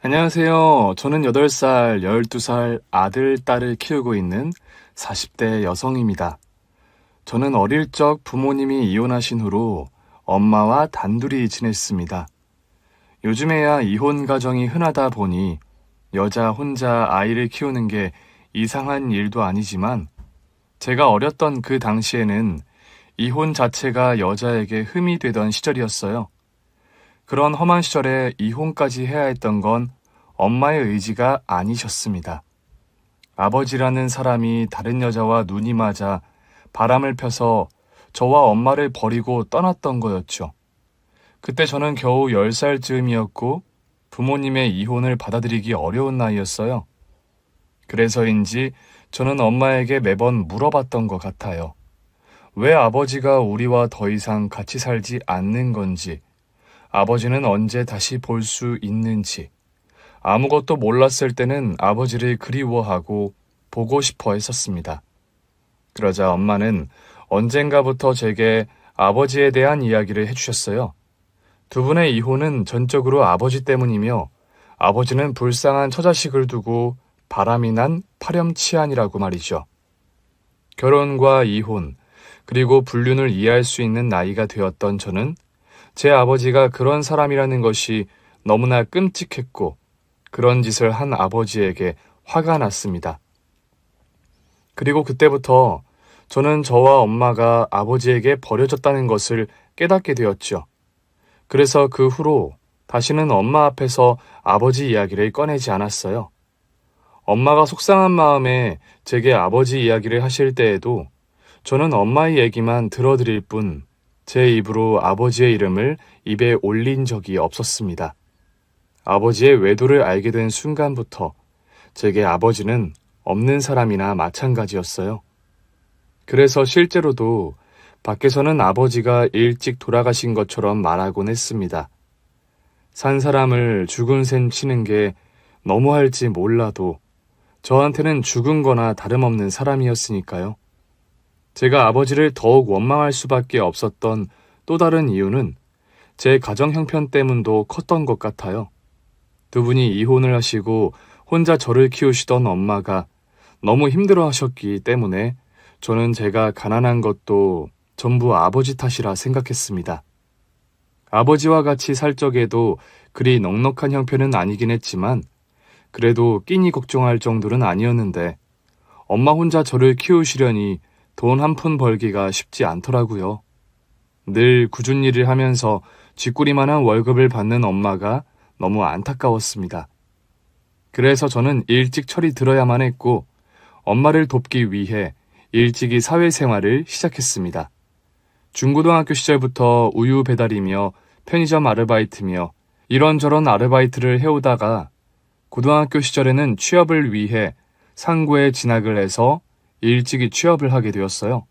안녕하세요. 저는 8살, 12살 아들, 딸을 키우고 있는 40대 여성입니다. 저는 어릴 적 부모님이 이혼하신 후로 엄마와 단둘이 지냈습니다. 요즘에야 이혼 가정이 흔하다 보니 여자 혼자 아이를 키우는 게 이상한 일도 아니지만 제가 어렸던 그 당시에는 이혼 자체가 여자에게 흠이 되던 시절이었어요. 그런 험한 시절에 이혼까지 해야 했던 건 엄마의 의지가 아니셨습니다. 아버지라는 사람이 다른 여자와 눈이 맞아 바람을 펴서 저와 엄마를 버리고 떠났던 거였죠. 그때 저는 겨우 10살쯤이었고 부모님의 이혼을 받아들이기 어려운 나이였어요. 그래서인지 저는 엄마에게 매번 물어봤던 것 같아요. 왜 아버지가 우리와 더 이상 같이 살지 않는 건지, 아버지는 언제 다시 볼 수 있는지, 아무것도 몰랐을 때는 아버지를 그리워하고 보고 싶어 했었습니다. 그러자 엄마는 언젠가부터 제게 아버지에 대한 이야기를 해주셨어요. 두 분의 이혼은 전적으로 아버지 때문이며 아버지는 불쌍한 처자식을 두고 바람이 난 파렴치한이라고 말이죠. 결혼과 이혼, 그리고 불륜을 이해할 수 있는 나이가 되었던 저는 제 아버지가 그런 사람이라는 것이 너무나 끔찍했고 그런 짓을 한 아버지에게 화가 났습니다. 그리고 그때부터 저는 저와 엄마가 아버지에게 버려졌다는 것을 깨닫게 되었죠. 그래서 그 후로 다시는 엄마 앞에서 아버지 이야기를 꺼내지 않았어요. 엄마가 속상한 마음에 제게 아버지 이야기를 하실 때에도 저는 엄마의 얘기만 들어드릴 뿐 제 입으로 아버지의 이름을 입에 올린 적이 없었습니다. 아버지의 외도를 알게 된 순간부터 제게 아버지는 없는 사람이나 마찬가지였어요. 그래서 실제로도 밖에서는 아버지가 일찍 돌아가신 것처럼 말하곤 했습니다. 산 사람을 죽은 셈 치는 게 너무할지 몰라도 저한테는 죽은 거나 다름없는 사람이었으니까요. 제가 아버지를 더욱 원망할 수밖에 없었던 또 다른 이유는 제 가정 형편 때문도 컸던 것 같아요. 두 분이 이혼을 하시고 혼자 저를 키우시던 엄마가 너무 힘들어 하셨기 때문에 저는 제가 가난한 것도 전부 아버지 탓이라 생각했습니다. 아버지와 같이 살 적에도 그리 넉넉한 형편은 아니긴 했지만 그래도 끼니 걱정할 정도는 아니었는데 엄마 혼자 저를 키우시려니 돈 한 푼 벌기가 쉽지 않더라고요. 늘 꾸준히 일을 하면서 쥐꼬리만한 월급을 받는 엄마가 너무 안타까웠습니다. 그래서 저는 일찍 철이 들어야만 했고 엄마를 돕기 위해 일찍이 사회생활을 시작했습니다. 중고등학교 시절부터 우유 배달이며 편의점 아르바이트며 이런저런 아르바이트를 해오다가 고등학교 시절에는 취업을 위해 상고에 진학을 해서 일찍이 취업을 하게 되었어요.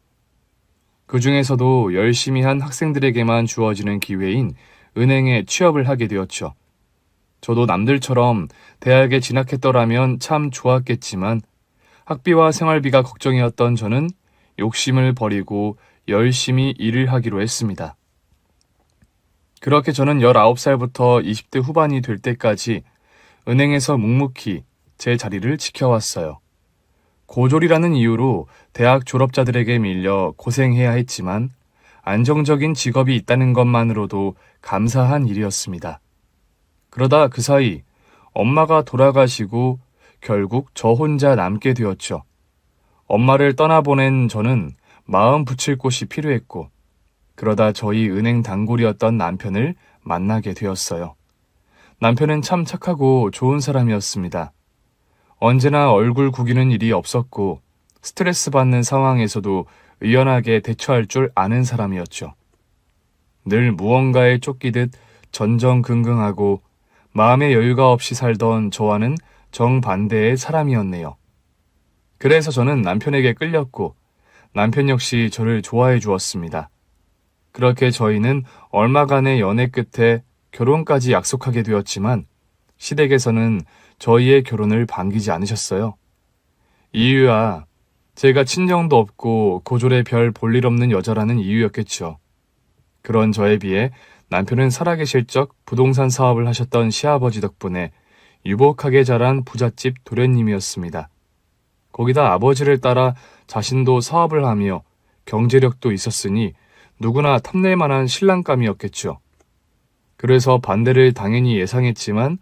그 중에서도 열심히 한 학생들에게만 주어지는 기회인 은행에 취업을 하게 되었죠. 저도 남들처럼 대학에 진학했더라면 참 좋았겠지만 학비와 생활비가 걱정이었던 저는 욕심을 버리고 열심히 일을 하기로 했습니다. 그렇게 저는 19살부터 20대 후반이 될 때까지 은행에서 묵묵히 제 자리를 지켜왔어요. 고졸이라는 이유로 대학 졸업자들에게 밀려 고생해야 했지만 안정적인 직업이 있다는 것만으로도 감사한 일이었습니다. 그러다 그 사이 엄마가 돌아가시고 결국 저 혼자 남게 되었죠. 엄마를 떠나보낸 저는 마음 붙일 곳이 필요했고 그러다 저희 은행 단골이었던 남편을 만나게 되었어요. 남편은 참 착하고 좋은 사람이었습니다. 언제나 얼굴 구기는 일이 없었고 스트레스 받는 상황에서도 의연하게 대처할 줄 아는 사람이었죠. 늘 무언가에 쫓기듯 전전긍긍하고 마음의 여유가 없이 살던 저와는 정반대의 사람이었네요. 그래서 저는 남편에게 끌렸고 남편 역시 저를 좋아해 주었습니다. 그렇게 저희는 얼마간의 연애 끝에 결혼까지 약속하게 되었지만 시댁에서는 저희의 결혼을 반기지 않으셨어요. 이유야 제가 친정도 없고 고졸에 별 볼일 없는 여자라는 이유였겠죠. 그런 저에 비해 남편은 살아계실 적 부동산 사업을 하셨던 시아버지 덕분에 유복하게 자란 부잣집 도련님이었습니다. 거기다 아버지를 따라 자신도 사업을 하며 경제력도 있었으니 누구나 탐낼 만한 신랑감이었겠죠. 그래서 반대를 당연히 예상했지만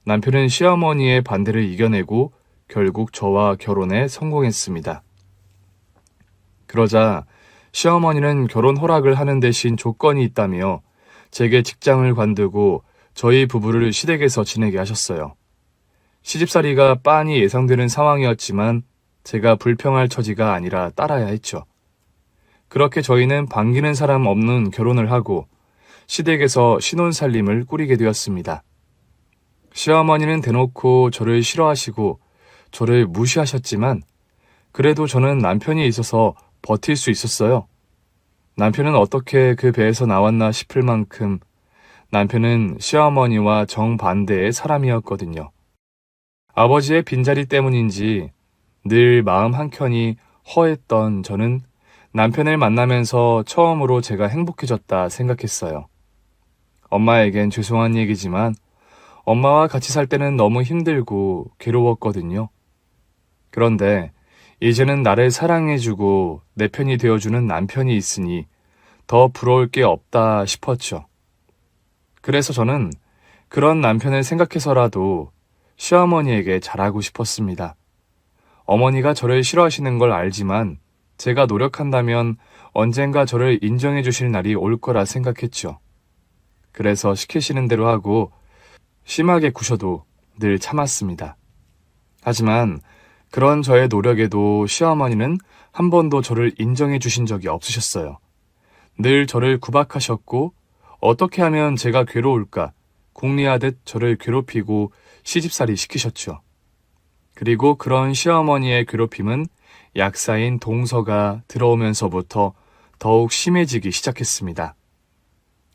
남편은 시어머니의 반대를 이겨내고 결국 저와 결혼에 성공했습니다. 그러자 시어머니는 결혼 허락을 하는 대신 조건이 있다며 제게 직장을 관두고 저희 부부를 시댁에서 지내게 하셨어요. 시집살이가 빤히 예상되는 상황이었지만 제가 불평할 처지가 아니라 따라야 했죠. 그렇게 저희는 반기는 사람 없는 결혼을 하고 시댁에서 신혼살림을 꾸리게 되었습니다. 시어머니는 대놓고 저를 싫어하시고 저를 무시하셨지만 그래도 저는 남편이 있어서 버틸 수 있었어요. 남편은 어떻게 그 배에서 나왔나 싶을 만큼 남편은 시어머니와 정반대의 사람이었거든요. 아버지의 빈자리 때문인지 늘 마음 한켠이 허했던 저는 남편을 만나면서 처음으로 제가 행복해졌다 생각했어요. 엄마에겐 죄송한 얘기지만 엄마와 같이 살 때는 너무 힘들고 괴로웠거든요. 그런데 이제는 나를 사랑해주고 내 편이 되어주는 남편이 있으니 더 부러울 게 없다 싶었죠. 그래서 저는 그런 남편을 생각해서라도 시어머니에게 잘하고 싶었습니다. 어머니가 저를 싫어하시는 걸 알지만 제가 노력한다면 언젠가 저를 인정해 주실 날이 올 거라 생각했죠. 그래서 시키시는 대로 하고 심하게 구셔도 늘 참았습니다. 하지만 그런 저의 노력에도 시어머니는 한 번도 저를 인정해 주신 적이 없으셨어요. 늘 저를 구박하셨고 어떻게 하면 제가 괴로울까 궁리하듯 저를 괴롭히고 시집살이 시키셨죠. 그리고 그런 시어머니의 괴롭힘은 약사인 동서가 들어오면서부터 더욱 심해지기 시작했습니다.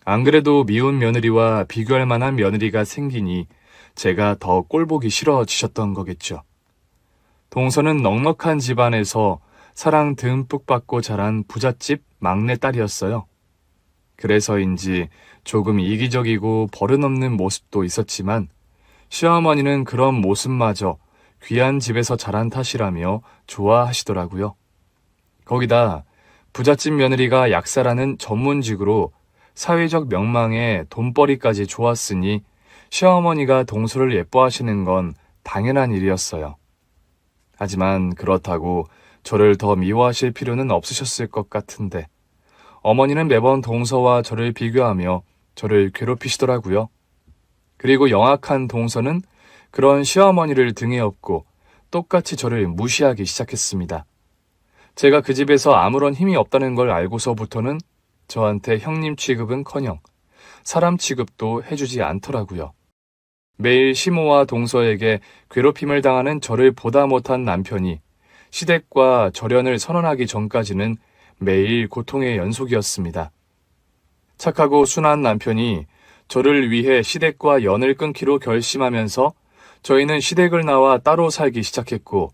안 그래도 미운 며느리와 비교할 만한 며느리가 생기니 제가 더 꼴보기 싫어지셨던 거겠죠. 동서는 넉넉한 집안에서 사랑 듬뿍 받고 자란 부잣집 막내딸이었어요. 그래서인지 조금 이기적이고 버릇없는 모습도 있었지만 시어머니는 그런 모습마저 귀한 집에서 자란 탓이라며 좋아하시더라고요. 거기다 부잣집 며느리가 약사라는 전문직으로 사회적 명망에 돈벌이까지 좋았으니 시어머니가 동서를 예뻐하시는 건 당연한 일이었어요. 하지만 그렇다고 저를 더 미워하실 필요는 없으셨을 것 같은데 어머니는 매번 동서와 저를 비교하며 저를 괴롭히시더라고요. 그리고 영악한 동서는 그런 시어머니를 등에 업고 똑같이 저를 무시하기 시작했습니다. 제가 그 집에서 아무런 힘이 없다는 걸 알고서부터는 저한테 형님 취급은커녕 사람 취급도 해주지 않더라고요. 매일 시모와 동서에게 괴롭힘을 당하는 저를 보다 못한 남편이 시댁과 절연을 선언하기 전까지는 매일 고통의 연속이었습니다. 착하고 순한 남편이 저를 위해 시댁과 연을 끊기로 결심하면서 저희는 시댁을 나와 따로 살기 시작했고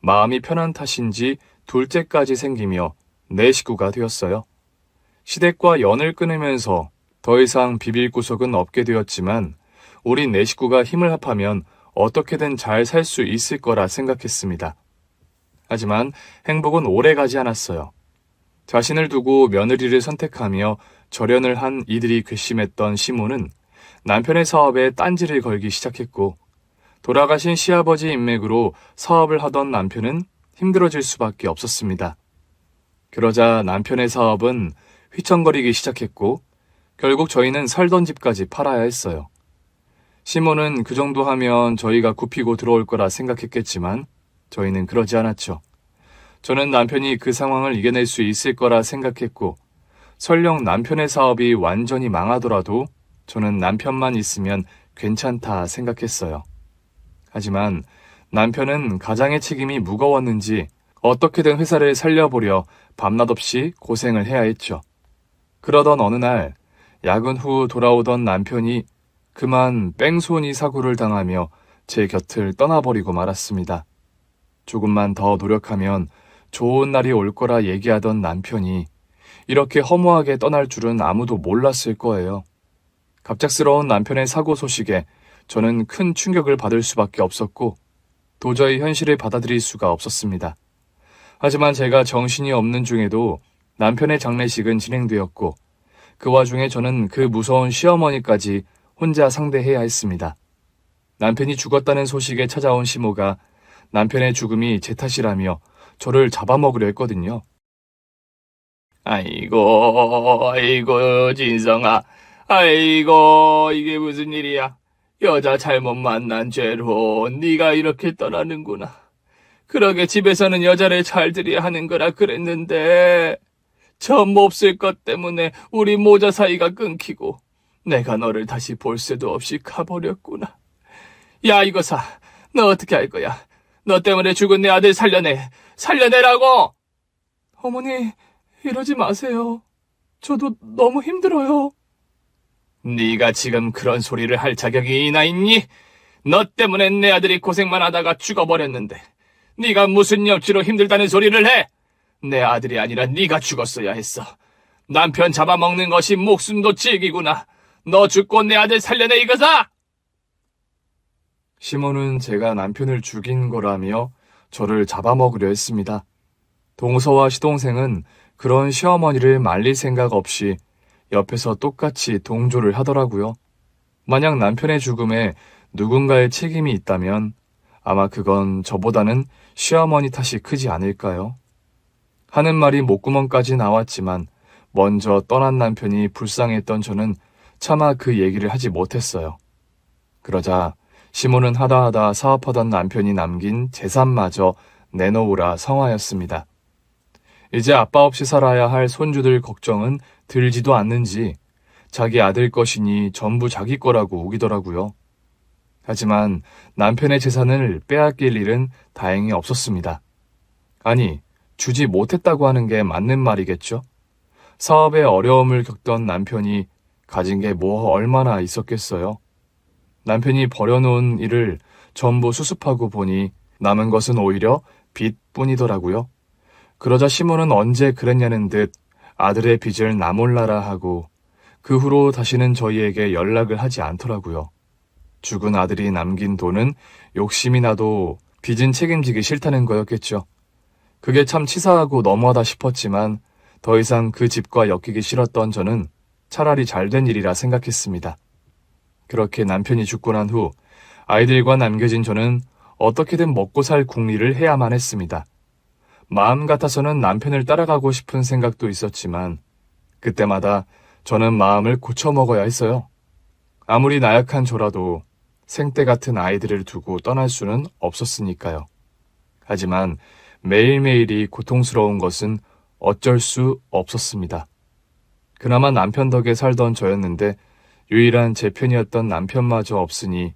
마음이 편한 탓인지 둘째까지 생기며 네 식구가 되었어요. 시댁과 연을 끊으면서 더 이상 비빌 구석은 없게 되었지만 우리 네 식구가 힘을 합하면 어떻게든 잘 살 수 있을 거라 생각했습니다. 하지만 행복은 오래 가지 않았어요. 자신을 두고 며느리를 선택하며 절연을 한 이들이 괘씸했던 시모는 남편의 사업에 딴지를 걸기 시작했고 돌아가신 시아버지 인맥으로 사업을 하던 남편은 힘들어질 수밖에 없었습니다. 그러자 남편의 사업은 휘청거리기 시작했고 결국 저희는 살던 집까지 팔아야 했어요. 시모는 그 정도 하면 저희가 굽히고 들어올 거라 생각했겠지만 저희는 그러지 않았죠. 저는 남편이 그 상황을 이겨낼 수 있을 거라 생각했고 설령 남편의 사업이 완전히 망하더라도 저는 남편만 있으면 괜찮다 생각했어요. 하지만 남편은 가장의 책임이 무거웠는지 어떻게든 회사를 살려보려 밤낮 없이 고생을 해야 했죠. 그러던 어느 날 야근 후 돌아오던 남편이 그만 뺑소니 사고를 당하며 제 곁을 떠나버리고 말았습니다. 조금만 더 노력하면 좋은 날이 올 거라 얘기하던 남편이 이렇게 허무하게 떠날 줄은 아무도 몰랐을 거예요. 갑작스러운 남편의 사고 소식에 저는 큰 충격을 받을 수밖에 없었고 도저히 현실을 받아들일 수가 없었습니다. 하지만 제가 정신이 없는 중에도 남편의 장례식은 진행되었고 그 와중에 저는 그 무서운 시어머니까지 혼자 상대해야 했습니다. 남편이 죽었다는 소식에 찾아온 시모가 남편의 죽음이 제 탓이라며 저를 잡아먹으려 했거든요. 아이고, 진성아. 아이고, 이게 무슨 일이야. 여자 잘못 만난 죄로 네가 이렇게 떠나는구나. 그러게 집에서는 여자를 잘 들여야 하는 거라 그랬는데 저 몹쓸 것 때문에 우리 모자 사이가 끊기고 내가 너를 다시 볼 새도 없이 가버렸구나. 야, 이거사, 너 어떻게 할 거야? 너 때문에 죽은 내 아들 살려내라고! 어머니, 이러지 마세요. 저도 너무 힘들어요. 네가 지금 그런 소리를 할 자격이 있니? 너 때문에 내 아들이 고생만 하다가 죽어버렸는데 네가 무슨 염치로 힘들다는 소리를 해? 내 아들이 아니라 네가 죽었어야 했어. 남편 잡아먹는 것이 목숨도 즐기구나. 너 죽고 내 아들 살려내, 이거사! 시몬은 제가 남편을 죽인 거라며 저를 잡아먹으려 했습니다. 동서와 시동생은 그런 시어머니를 말릴 생각 없이 옆에서 똑같이 동조를 하더라고요. 만약 남편의 죽음에 누군가의 책임이 있다면 아마 그건 저보다는 시어머니 탓이 크지 않을까요? 하는 말이 목구멍까지 나왔지만 먼저 떠난 남편이 불쌍했던 저는 차마 그 얘기를 하지 못했어요. 그러자 시몬은 하다하다 사업하던 남편이 남긴 재산마저 내놓으라 성하였습니다. 이제 아빠 없이 살아야 할 손주들 걱정은 들지도 않는지 자기 아들 것이니 전부 자기 거라고 우기더라고요. 하지만 남편의 재산을 빼앗길 일은 다행히 없었습니다. 아니, 주지 못했다고 하는 게 맞는 말이겠죠? 사업에 어려움을 겪던 남편이 가진 게 뭐 얼마나 있었겠어요? 남편이 버려놓은 일을 전부 수습하고 보니 남은 것은 오히려 빚뿐이더라고요. 그러자 시몬은 언제 그랬냐는 듯 아들의 빚을 나 몰라라 하고 그 후로 다시는 저희에게 연락을 하지 않더라고요. 죽은 아들이 남긴 돈은 욕심이 나도 빚은 책임지기 싫다는 거였겠죠. 그게 참 치사하고 너무하다 싶었지만 더 이상 그 집과 엮이기 싫었던 저는 차라리 잘된 일이라 생각했습니다. 그렇게 남편이 죽고 난 후 아이들과 남겨진 저는 어떻게든 먹고 살 궁리를 해야만 했습니다. 마음 같아서는 남편을 따라가고 싶은 생각도 있었지만 그때마다 저는 마음을 고쳐먹어야 했어요. 아무리 나약한 저라도 생때 같은 아이들을 두고 떠날 수는 없었으니까요. 하지만 매일매일이 고통스러운 것은 어쩔 수 없었습니다. 그나마 남편 덕에 살던 저였는데 유일한 제 편이었던 남편마저 없으니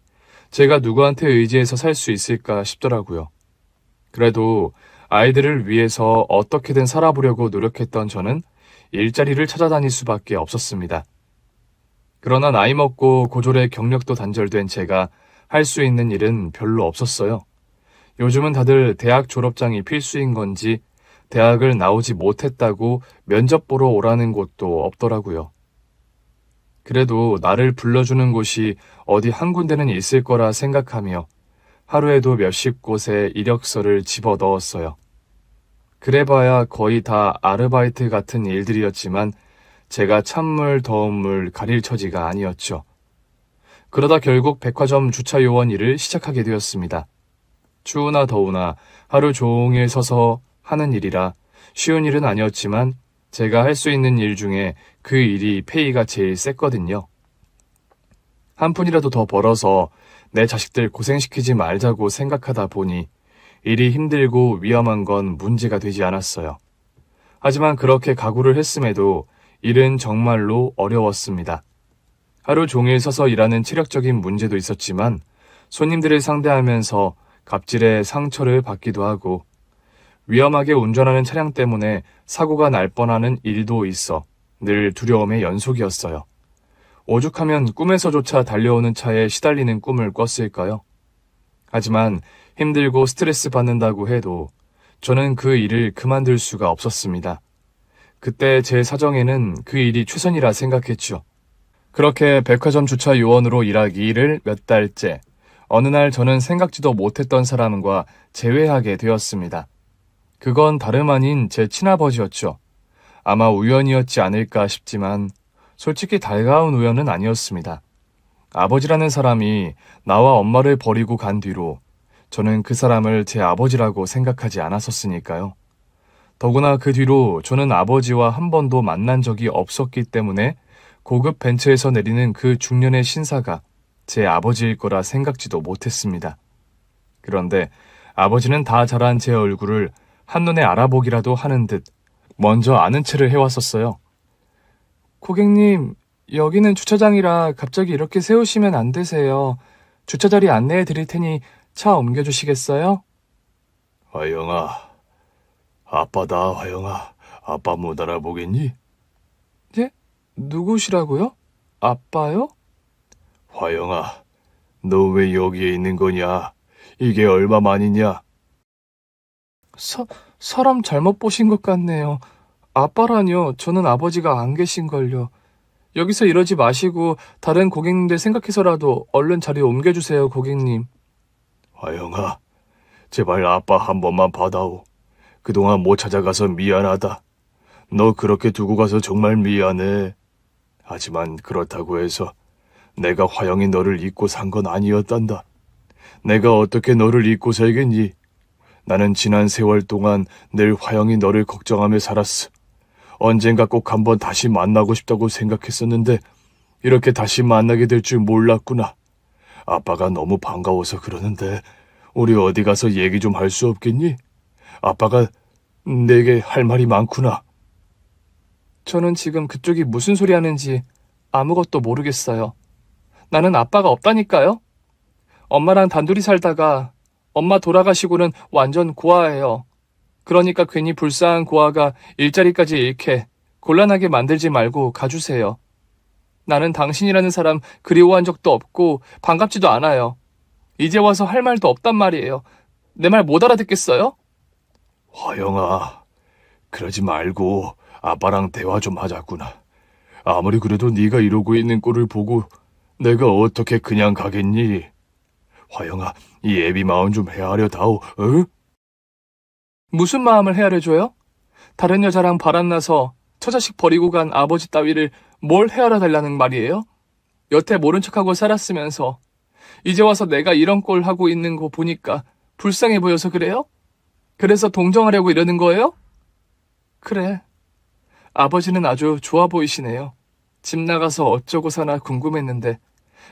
제가 누구한테 의지해서 살 수 있을까 싶더라고요. 그래도 아이들을 위해서 어떻게든 살아보려고 노력했던 저는 일자리를 찾아다닐 수밖에 없었습니다. 그러나 나이 먹고 고졸의 경력도 단절된 제가 할 수 있는 일은 별로 없었어요. 요즘은 다들 대학 졸업장이 필수인 건지 대학을 나오지 못했다고 면접 보러 오라는 곳도 없더라고요. 그래도 나를 불러주는 곳이 어디 한 군데는 있을 거라 생각하며 하루에도 몇십 곳에 이력서를 집어넣었어요. 그래봐야 거의 다 아르바이트 같은 일들이었지만 제가 찬물 더운 물 가릴 처지가 아니었죠. 그러다 결국 백화점 주차 요원 일을 시작하게 되었습니다. 추우나 더우나 하루 종일 서서 하는 일이라 쉬운 일은 아니었지만 제가 할 수 있는 일 중에 그 일이 페이가 제일 셌거든요. 한 푼이라도 더 벌어서 내 자식들 고생시키지 말자고 생각하다 보니 일이 힘들고 위험한 건 문제가 되지 않았어요. 하지만 그렇게 각오를 했음에도 일은 정말로 어려웠습니다. 하루 종일 서서 일하는 체력적인 문제도 있었지만 손님들을 상대하면서 갑질에 상처를 받기도 하고 위험하게 운전하는 차량 때문에 사고가 날 뻔하는 일도 있어 늘 두려움의 연속이었어요. 오죽하면 꿈에서조차 달려오는 차에 시달리는 꿈을 꿨을까요? 하지만 힘들고 스트레스 받는다고 해도 저는 그 일을 그만둘 수가 없었습니다. 그때 제 사정에는 그 일이 최선이라 생각했죠. 그렇게 백화점 주차 요원으로 일하기를 몇 달째, 어느 날 저는 생각지도 못했던 사람과 재회하게 되었습니다. 그건 다름 아닌 제 친아버지였죠. 아마 우연이었지 않을까 싶지만 솔직히 달가운 우연은 아니었습니다. 아버지라는 사람이 나와 엄마를 버리고 간 뒤로 저는 그 사람을 제 아버지라고 생각하지 않았었으니까요. 더구나 그 뒤로 저는 아버지와 한 번도 만난 적이 없었기 때문에 고급 벤츠에서 내리는 그 중년의 신사가 제 아버지일 거라 생각지도 못했습니다. 그런데 아버지는 다 자란 제 얼굴을 한눈에 알아보기라도 하는 듯 먼저 아는 체를 해왔었어요. 고객님, 여기는 주차장이라 갑자기 이렇게 세우시면 안 되세요. 주차자리 안내해 드릴 테니 차 옮겨주시겠어요? 화영아, 아빠다, 화영아. 아빠 못 알아보겠니? 예? 누구시라고요? 아빠요? 화영아, 너 왜 여기에 있는 거냐? 이게 얼마만이냐? 사람 잘못 보신 것 같네요. 아빠라뇨. 저는 아버지가 안 계신걸요. 여기서 이러지 마시고 다른 고객님들 생각해서라도 얼른 자리 옮겨주세요, 고객님. 화영아, 제발 아빠 한 번만 받아오. 그동안 못 찾아가서 미안하다. 너 그렇게 두고 가서 정말 미안해. 하지만 그렇다고 해서 내가 화영이 너를 잊고 산 건 아니었단다. 내가 어떻게 너를 잊고 살겠니? 나는 지난 세월 동안 늘 화영이 너를 걱정하며 살았어. 언젠가 꼭 한번 다시 만나고 싶다고 생각했었는데 이렇게 다시 만나게 될 줄 몰랐구나. 아빠가 너무 반가워서 그러는데 우리 어디 가서 얘기 좀 할 수 없겠니? 아빠가 내게 할 말이 많구나. 저는 지금 그쪽이 무슨 소리 하는지 아무것도 모르겠어요. 나는 아빠가 없다니까요. 엄마랑 단둘이 살다가 엄마 돌아가시고는 완전 고아예요. 그러니까 괜히 불쌍한 고아가 일자리까지 잃게 곤란하게 만들지 말고 가주세요. 나는 당신이라는 사람 그리워한 적도 없고 반갑지도 않아요. 이제 와서 할 말도 없단 말이에요. 내 말 못 알아듣겠어요? 화영아, 그러지 말고 아빠랑 대화 좀 하자꾸나. 아무리 그래도 네가 이러고 있는 꼴을 보고 내가 어떻게 그냥 가겠니? 화영아, 이 애비 마음 좀 헤아려 다오, 어? 무슨 마음을 헤아려줘요? 다른 여자랑 바람나서 처자식 버리고 간 아버지 따위를 뭘 헤아려 달라는 말이에요? 여태 모른 척하고 살았으면서 이제 와서 내가 이런 꼴 하고 있는 거 보니까 불쌍해 보여서 그래요? 그래서 동정하려고 이러는 거예요? 그래. 아버지는 아주 좋아 보이시네요. 집 나가서 어쩌고 사나 궁금했는데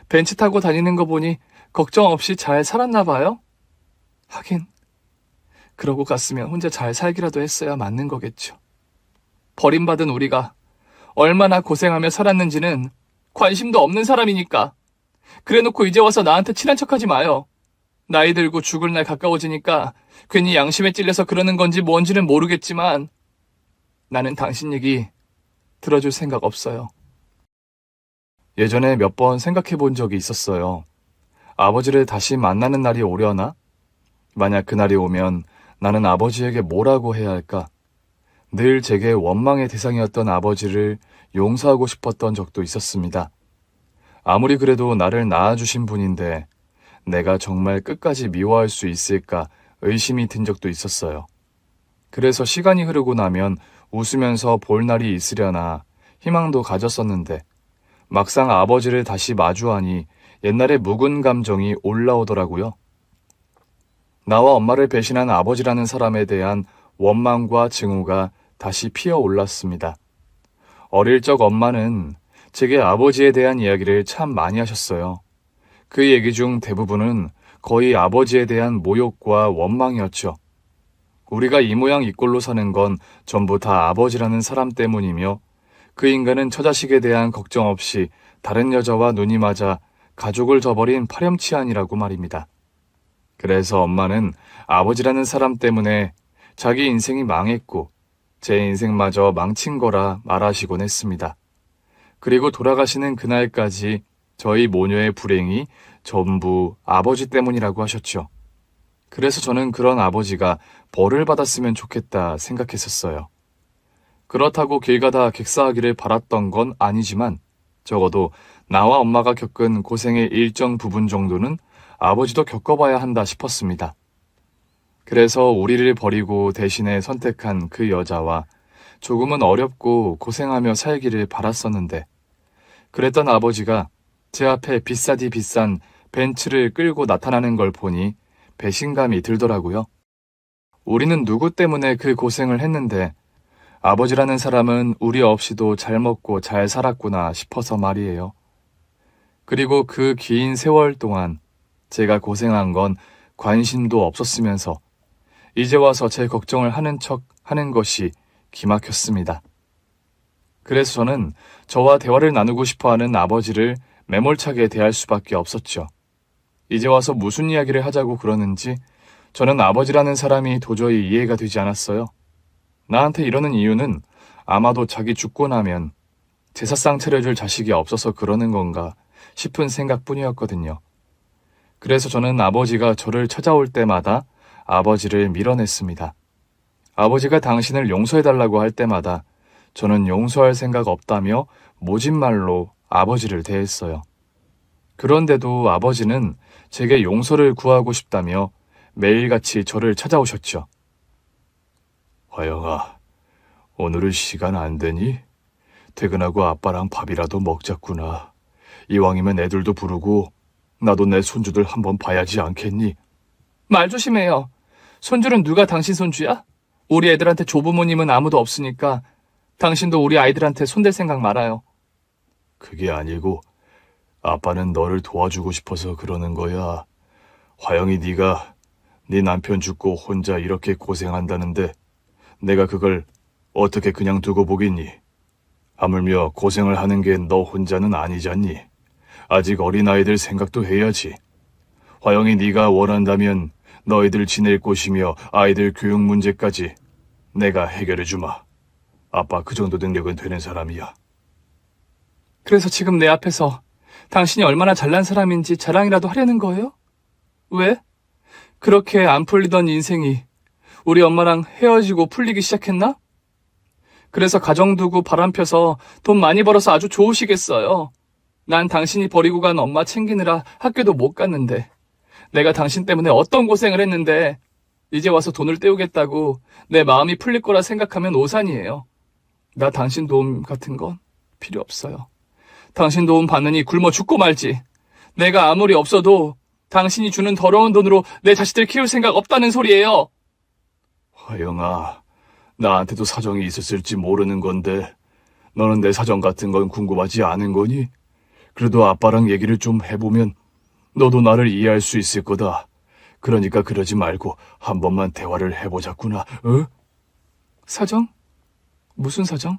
벤츠 타고 다니는 거 보니 걱정 없이 잘 살았나 봐요? 하긴 그러고 갔으면 혼자 잘 살기라도 했어야 맞는 거겠죠. 버림받은 우리가 얼마나 고생하며 살았는지는 관심도 없는 사람이니까. 그래놓고 이제 와서 나한테 친한 척하지 마요. 나이 들고 죽을 날 가까워지니까 괜히 양심에 찔려서 그러는 건지 뭔지는 모르겠지만 나는 당신 얘기 들어줄 생각 없어요. 예전에 몇 번 생각해 본 적이 있었어요. 아버지를 다시 만나는 날이 오려나? 만약 그날이 오면 나는 아버지에게 뭐라고 해야 할까? 늘 제게 원망의 대상이었던 아버지를 용서하고 싶었던 적도 있었습니다. 아무리 그래도 나를 낳아주신 분인데 내가 정말 끝까지 미워할 수 있을까 의심이 든 적도 있었어요. 그래서 시간이 흐르고 나면 웃으면서 볼 날이 있으려나 희망도 가졌었는데 막상 아버지를 다시 마주하니 옛날의 묵은 감정이 올라오더라고요. 나와 엄마를 배신한 아버지라는 사람에 대한 원망과 증오가 다시 피어올랐습니다. 어릴 적 엄마는 제게 아버지에 대한 이야기를 참 많이 하셨어요. 그 얘기 중 대부분은 거의 아버지에 대한 모욕과 원망이었죠. 우리가 이 모양 이 꼴로 사는 건 전부 다 아버지라는 사람 때문이며 그 인간은 처자식에 대한 걱정 없이 다른 여자와 눈이 맞아 가족을 저버린 파렴치한이라고 말입니다. 그래서 엄마는 아버지라는 사람 때문에 자기 인생이 망했고 제 인생마저 망친 거라 말하시곤 했습니다. 그리고 돌아가시는 그날까지 저희 모녀의 불행이 전부 아버지 때문이라고 하셨죠. 그래서 저는 그런 아버지가 벌을 받았으면 좋겠다 생각했었어요. 그렇다고 길 가다 객사하기를 바랐던 건 아니지만 적어도 나와 엄마가 겪은 고생의 일정 부분 정도는 아버지도 겪어봐야 한다 싶었습니다. 그래서 우리를 버리고 대신에 선택한 그 여자와 조금은 어렵고 고생하며 살기를 바랐었는데, 그랬던 아버지가 제 앞에 비싸디 비싼 벤츠를 끌고 나타나는 걸 보니 배신감이 들더라고요. 우리는 누구 때문에 그 고생을 했는데 아버지라는 사람은 우리 없이도 잘 먹고 잘 살았구나 싶어서 말이에요. 그리고 그 긴 세월 동안 제가 고생한 건 관심도 없었으면서 이제 와서 제 걱정을 하는 척 하는 것이 기막혔습니다. 그래서 저는 저와 대화를 나누고 싶어하는 아버지를 매몰차게 대할 수밖에 없었죠. 이제 와서 무슨 이야기를 하자고 그러는지 저는 아버지라는 사람이 도저히 이해가 되지 않았어요. 나한테 이러는 이유는 아마도 자기 죽고 나면 제사상 차려줄 자식이 없어서 그러는 건가 싶은 생각뿐이었거든요. 그래서 저는 아버지가 저를 찾아올 때마다 아버지를 밀어냈습니다. 아버지가 당신을 용서해달라고 할 때마다 저는 용서할 생각 없다며 모진 말로 아버지를 대했어요. 그런데도 아버지는 제게 용서를 구하고 싶다며 매일같이 저를 찾아오셨죠. 화영아, 오늘은 시간 안 되니? 퇴근하고 아빠랑 밥이라도 먹자꾸나. 이왕이면 애들도 부르고 나도 내 손주들 한번 봐야지 않겠니? 말 조심해요. 손주는 누가 당신 손주야? 우리 애들한테 조부모님은 아무도 없으니까 당신도 우리 아이들한테 손댈 생각 말아요. 그게 아니고 아빠는 너를 도와주고 싶어서 그러는 거야. 화영이 네가 네 남편 죽고 혼자 이렇게 고생한다는데 내가 그걸 어떻게 그냥 두고 보겠니? 하물며 고생을 하는 게 너 혼자는 아니잖니. 아직 어린아이들 생각도 해야지. 화영이 네가 원한다면 너희들 지낼 곳이며 아이들 교육 문제까지 내가 해결해주마. 아빠 그 정도 능력은 되는 사람이야. 그래서 지금 내 앞에서 당신이 얼마나 잘난 사람인지 자랑이라도 하려는 거예요? 왜? 그렇게 안 풀리던 인생이 우리 엄마랑 헤어지고 풀리기 시작했나? 그래서 가정 두고 바람 펴서 돈 많이 벌어서 아주 좋으시겠어요. 난 당신이 버리고 간 엄마 챙기느라 학교도 못 갔는데, 내가 당신 때문에 어떤 고생을 했는데 이제 와서 돈을 떼우겠다고 내 마음이 풀릴 거라 생각하면 오산이에요. 나 당신 도움 같은 건 필요 없어요. 당신 도움 받느니 굶어 죽고 말지. 내가 아무리 없어도 당신이 주는 더러운 돈으로 내 자식들 키울 생각 없다는 소리예요. 화영아, 나한테도 사정이 있었을지 모르는 건데 너는 내 사정 같은 건 궁금하지 않은 거니? 그래도 아빠랑 얘기를 좀 해보면 너도 나를 이해할 수 있을 거다. 그러니까 그러지 말고 한 번만 대화를 해보자꾸나, 어? 사정? 무슨 사정?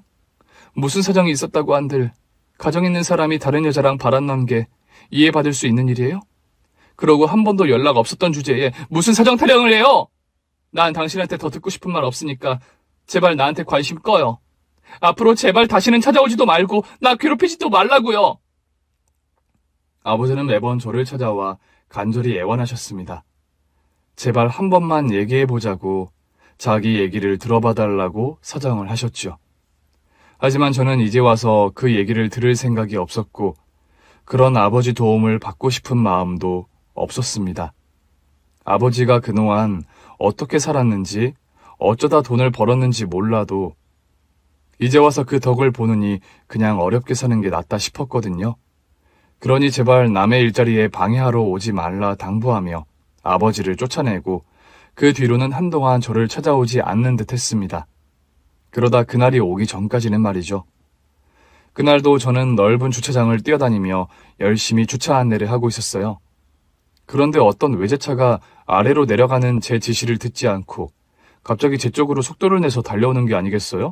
무슨 사정이 있었다고 한들 가정 있는 사람이 다른 여자랑 바람난 게 이해받을 수 있는 일이에요? 그러고 한 번도 연락 없었던 주제에 무슨 사정 타령을 해요? 난 당신한테 더 듣고 싶은 말 없으니까 제발 나한테 관심 꺼요. 앞으로 제발 다시는 찾아오지도 말고 나 괴롭히지도 말라고요. 아버지는 매번 저를 찾아와 간절히 애원하셨습니다. 제발 한 번만 얘기해보자고 자기 얘기를 들어봐달라고 사정을 하셨죠. 하지만 저는 이제 와서 그 얘기를 들을 생각이 없었고 그런 아버지 도움을 받고 싶은 마음도 없었습니다. 아버지가 그동안 어떻게 살았는지 어쩌다 돈을 벌었는지 몰라도 이제 와서 그 덕을 보느니 그냥 어렵게 사는 게 낫다 싶었거든요. 그러니 제발 남의 일자리에 방해하러 오지 말라 당부하며 아버지를 쫓아내고 그 뒤로는 한동안 저를 찾아오지 않는 듯 했습니다. 그러다 그날이 오기 전까지는 말이죠. 그날도 저는 넓은 주차장을 뛰어다니며 열심히 주차 안내를 하고 있었어요. 그런데 어떤 외제차가 아래로 내려가는 제 지시를 듣지 않고 갑자기 제 쪽으로 속도를 내서 달려오는 게 아니겠어요?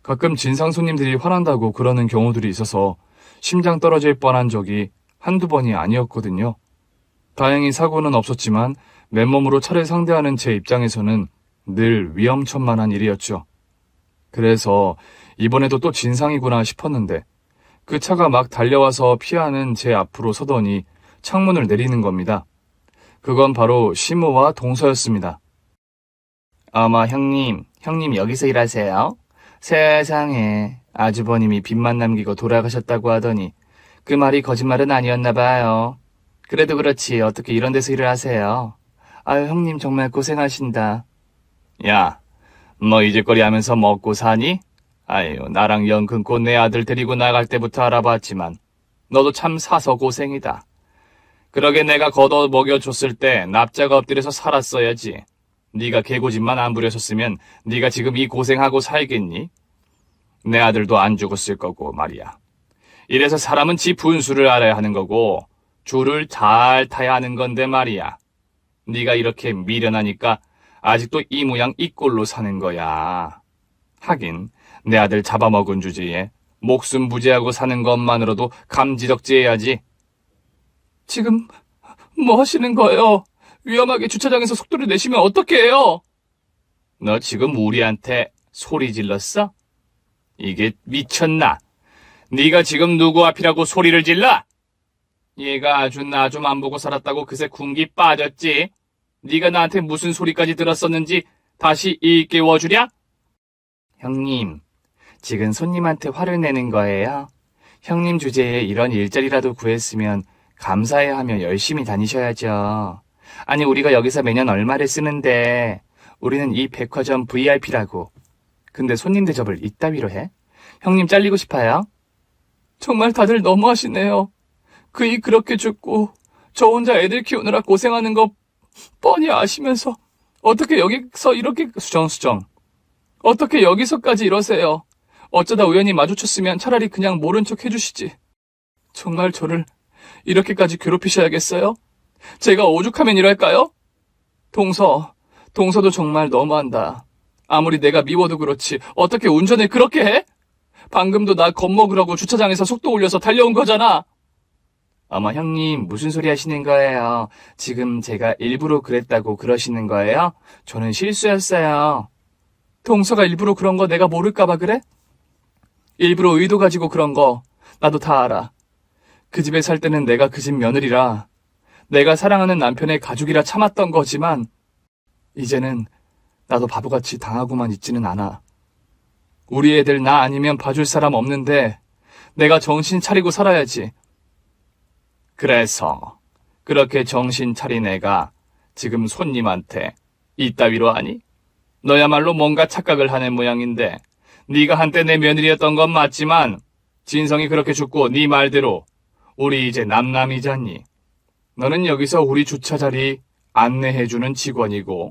가끔 진상 손님들이 화난다고 그러는 경우들이 있어서 심장 떨어질 뻔한 적이 한두 번이 아니었거든요. 다행히 사고는 없었지만 맨몸으로 차를 상대하는 제 입장에서는 늘 위험천만한 일이었죠. 그래서 이번에도 또 진상이구나 싶었는데 그 차가 막 달려와서 피하는 제 앞으로 서더니 창문을 내리는 겁니다. 그건 바로 시모와 동서였습니다. 어머 형님 여기서 일하세요? 세상에 아주버님이 빚만 남기고 돌아가셨다고 하더니 그 말이 거짓말은 아니었나 봐요. 그래도 그렇지 어떻게 이런 데서 일을 하세요? 아유 형님 정말 고생하신다. 야, 너 이제거리 하면서 먹고 사니? 아유 나랑 연 끊고 내 아들 데리고 나갈 때부터 알아봤지만 너도 참 사서 고생이다. 그러게 내가 걷어 먹여줬을 때 납작 엎드려서 살았어야지. 네가 개고집만 안 부렸었으면 네가 지금 이 고생하고 살겠니? 내 아들도 안 죽었을 거고 말이야. 이래서 사람은 지 분수를 알아야 하는 거고 줄을 잘 타야 하는 건데 말이야. 네가 이렇게 미련하니까 아직도 이 모양 이 꼴로 사는 거야. 하긴 내 아들 잡아먹은 주제에 목숨 부지하고 사는 것만으로도 감지덕지해야지. 지금 뭐 하시는 거예요? 위험하게 주차장에서 속도를 내시면 어떡해요? 너 지금 우리한테 소리 질렀어? 이게 미쳤나? 네가 지금 누구 앞이라고 소리를 질러? 얘가 아주 나 좀 안 보고 살았다고 그새 군기 빠졌지? 네가 나한테 무슨 소리까지 들었었는지 다시 일깨워주랴? 형님, 지금 손님한테 화를 내는 거예요? 형님 주제에 이런 일자리라도 구했으면 감사해하며 열심히 다니셔야죠. 아니 우리가 여기서 매년 얼마를 쓰는데 우리는 이 백화점 VIP라고. 근데 손님 대접을 이따위로 해? 형님 잘리고 싶어요? 정말 다들 너무하시네요. 그이 그렇게 죽고 저 혼자 애들 키우느라 고생하는 거 뻔히 아시면서 어떻게 여기서 이렇게 수정 어떻게 여기서까지 이러세요? 어쩌다 우연히 마주쳤으면 차라리 그냥 모른 척 해주시지. 정말 저를 이렇게까지 괴롭히셔야겠어요? 제가 오죽하면 이럴까요? 동서도 정말 너무한다. 아무리 내가 미워도 그렇지 어떻게 운전을 그렇게 해? 방금도 나 겁먹으라고 주차장에서 속도 올려서 달려온 거잖아. 어머 형님 무슨 소리 하시는 거예요? 지금 제가 일부러 그랬다고 그러시는 거예요? 저는 실수였어요. 동서가 일부러 그런 거 내가 모를까봐 그래? 일부러 의도 가지고 그런 거 나도 다 알아. 그 집에 살 때는 내가 그 집 며느리라 내가 사랑하는 남편의 가족이라 참았던 거지만 이제는 나도 바보같이 당하고만 있지는 않아. 우리 애들 나 아니면 봐줄 사람 없는데 내가 정신 차리고 살아야지. 그래서 그렇게 정신 차린 애가 지금 손님한테 이따위로 하니? 너야말로 뭔가 착각을 하는 모양인데 네가 한때 내 며느리였던 건 맞지만 진성이 그렇게 죽고 네 말대로 우리 이제 남남이잖니. 너는 여기서 우리 주차자리 안내해주는 직원이고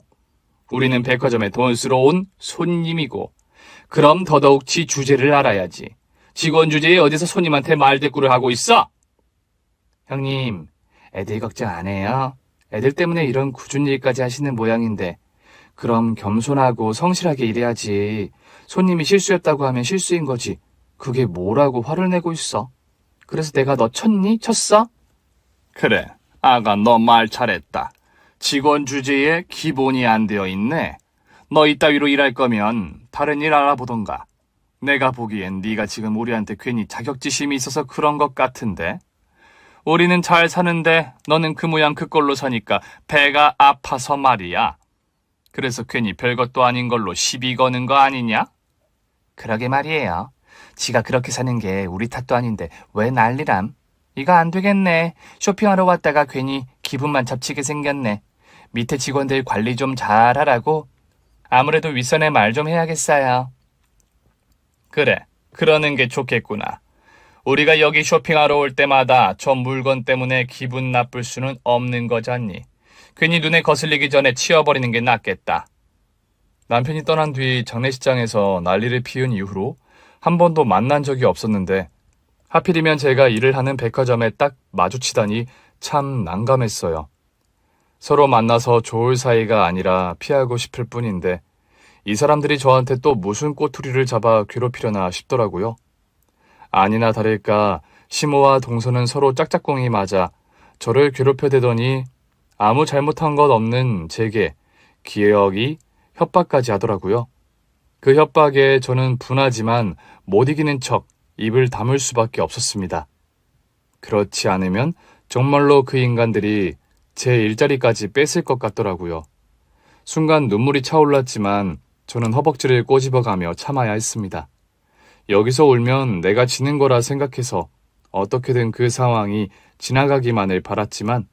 우리는 백화점에 돈 쓰러 온 손님이고 그럼 더더욱 지 주제를 알아야지. 직원 주제에 어디서 손님한테 말대꾸를 하고 있어? 형님, 애들 걱정 안 해요? 애들 때문에 이런 굳은 일까지 하시는 모양인데 그럼 겸손하고 성실하게 일해야지. 손님이 실수였다고 하면 실수인 거지. 그게 뭐라고 화를 내고 있어? 그래서 내가 너 쳤니? 쳤어? 그래, 아가 너 말 잘했다. 직원 주제에 기본이 안 되어 있네. 너 이따위로 일할 거면 다른 일 알아보던가. 내가 보기엔 네가 지금 우리한테 괜히 자격지심이 있어서 그런 것 같은데. 우리는 잘 사는데 너는 그 모양 그 꼴로 사니까 배가 아파서 말이야. 그래서 괜히 별것도 아닌 걸로 시비 거는 거 아니냐? 그러게 말이에요. 지가 그렇게 사는 게 우리 탓도 아닌데 왜 난리람? 이거 안 되겠네. 쇼핑하러 왔다가 괜히 기분만 잡치게 생겼네. 밑에 직원들 관리 좀 잘하라고. 아무래도 윗선에 말 좀 해야겠어요. 그래, 그러는 게 좋겠구나. 우리가 여기 쇼핑하러 올 때마다 저 물건 때문에 기분 나쁠 수는 없는 거잖니. 괜히 눈에 거슬리기 전에 치워버리는 게 낫겠다. 남편이 떠난 뒤 장례식장에서 난리를 피운 이후로 한 번도 만난 적이 없었는데 하필이면 제가 일을 하는 백화점에 딱 마주치다니 참 난감했어요. 서로 만나서 좋을 사이가 아니라 피하고 싶을 뿐인데 이 사람들이 저한테 또 무슨 꼬투리를 잡아 괴롭히려나 싶더라고요. 아니나 다를까 시모와 동서는 서로 짝짝꿍이 맞아 저를 괴롭혀대더니 아무 잘못한 것 없는 제게 기어이 협박까지 하더라고요. 그 협박에 저는 분하지만 못 이기는 척 입을 다물 수밖에 없었습니다. 그렇지 않으면 정말로 그 인간들이 제 일자리까지 뺏을 것 같더라고요. 순간 눈물이 차올랐지만 저는 허벅지를 꼬집어가며 참아야 했습니다. 여기서 울면 내가 지는 거라 생각해서 어떻게든 그 상황이 지나가기만을 바랐지만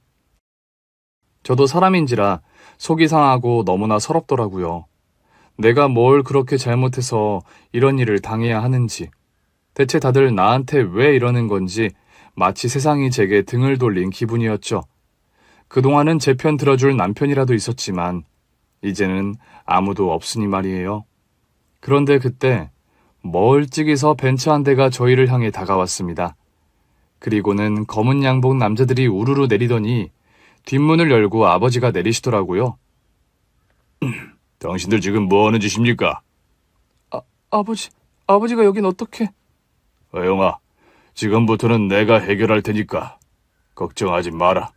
저도 사람인지라 속이 상하고 너무나 서럽더라고요. 내가 뭘 그렇게 잘못해서 이런 일을 당해야 하는지, 대체 다들 나한테 왜 이러는 건지 마치 세상이 제게 등을 돌린 기분이었죠. 그동안은 제 편 들어줄 남편이라도 있었지만 이제는 아무도 없으니 말이에요. 그런데 그때 멀찍이서 벤츠 한 대가 저희를 향해 다가왔습니다. 그리고는 검은 양복 남자들이 우르르 내리더니 뒷문을 열고 아버지가 내리시더라고요. 당신들 지금 뭐 하는 짓입니까? 아버지가 여긴 어떻게? 어영아, 지금부터는 내가 해결할 테니까 걱정하지 마라.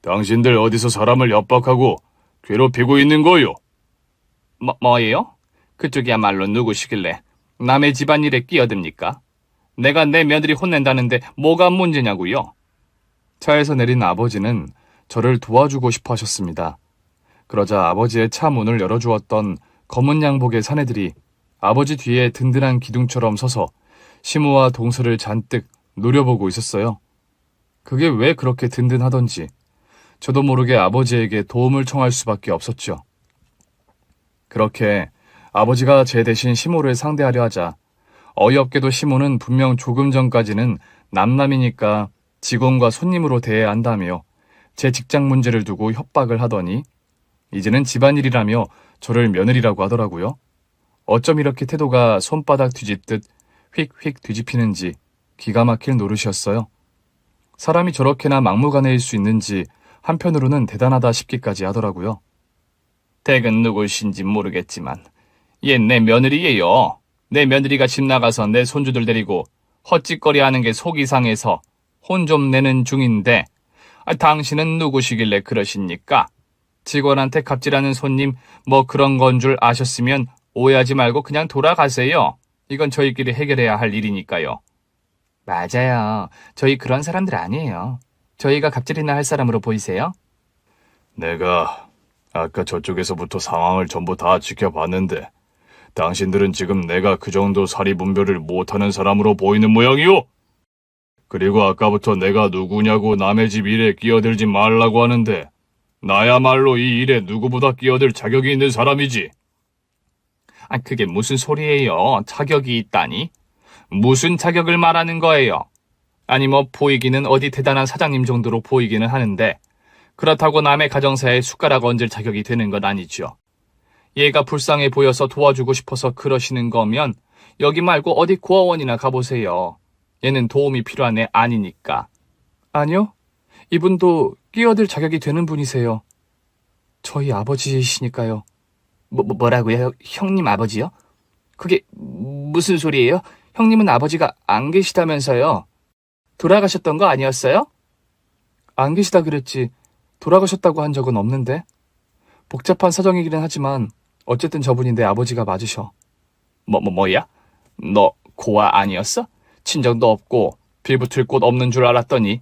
당신들 어디서 사람을 협박하고 괴롭히고 있는 거요? 뭐예요? 그쪽이야말로 누구시길래 남의 집안일에 끼어듭니까? 내가 내 며느리 혼낸다는데 뭐가 문제냐고요? 차에서 내린 아버지는 저를 도와주고 싶어 하셨습니다. 그러자 아버지의 차 문을 열어주었던 검은 양복의 사내들이 아버지 뒤에 든든한 기둥처럼 서서 시무와 동서를 잔뜩 노려보고 있었어요. 그게 왜 그렇게 든든하던지 저도 모르게 아버지에게 도움을 청할 수밖에 없었죠. 그렇게 아버지가 제 대신 시모를 상대하려 하자 어이없게도 시모는 분명 조금 전까지는 남남이니까 직원과 손님으로 대해야 한다며 제 직장 문제를 두고 협박을 하더니 이제는 집안일이라며 저를 며느리라고 하더라고요. 어쩜 이렇게 태도가 손바닥 뒤집듯 휙휙 뒤집히는지 기가 막힐 노릇이었어요. 사람이 저렇게나 막무가내일 수 있는지 한편으로는 대단하다 싶기까지 하더라고요. 댁은 누구신지 모르겠지만 얘 내 며느리예요. 내 며느리가 집 나가서 내 손주들 데리고 헛짓거리하는 게 속이 상해서 혼 좀 내는 중인데 당신은 누구시길래 그러십니까? 직원한테 갑질하는 손님 뭐 그런 건 줄 아셨으면 오해하지 말고 그냥 돌아가세요. 이건 저희끼리 해결해야 할 일이니까요. 맞아요. 저희 그런 사람들 아니에요. 저희가 갑질이나 할 사람으로 보이세요? 내가 아까 저쪽에서부터 상황을 전부 다 지켜봤는데 당신들은 지금 내가 그 정도 사리분별을 못하는 사람으로 보이는 모양이오? 그리고 아까부터 내가 누구냐고 남의 집 일에 끼어들지 말라고 하는데 나야말로 이 일에 누구보다 끼어들 자격이 있는 사람이지. 그게 무슨 소리예요? 자격이 있다니? 무슨 자격을 말하는 거예요? 아니 뭐 보이기는 어디 대단한 사장님 정도로 보이기는 하는데 그렇다고 남의 가정사에 숟가락 얹을 자격이 되는 건 아니죠. 얘가 불쌍해 보여서 도와주고 싶어서 그러시는 거면 여기 말고 어디 고아원이나 가보세요. 얘는 도움이 필요한 애 아니니까. 아니요. 이분도 끼어들 자격이 되는 분이세요. 저희 아버지시니까요. 뭐라고요? 형님 아버지요? 그게 무슨 소리예요? 형님은 아버지가 안 계시다면서요. 돌아가셨던 거 아니었어요? 안 계시다 그랬지 돌아가셨다고 한 적은 없는데. 복잡한 사정이기는 하지만 어쨌든 저분이 내 아버지가 맞으셔. 뭐야? 너 고아 아니었어? 친정도 없고 빌붙을 곳 없는 줄 알았더니.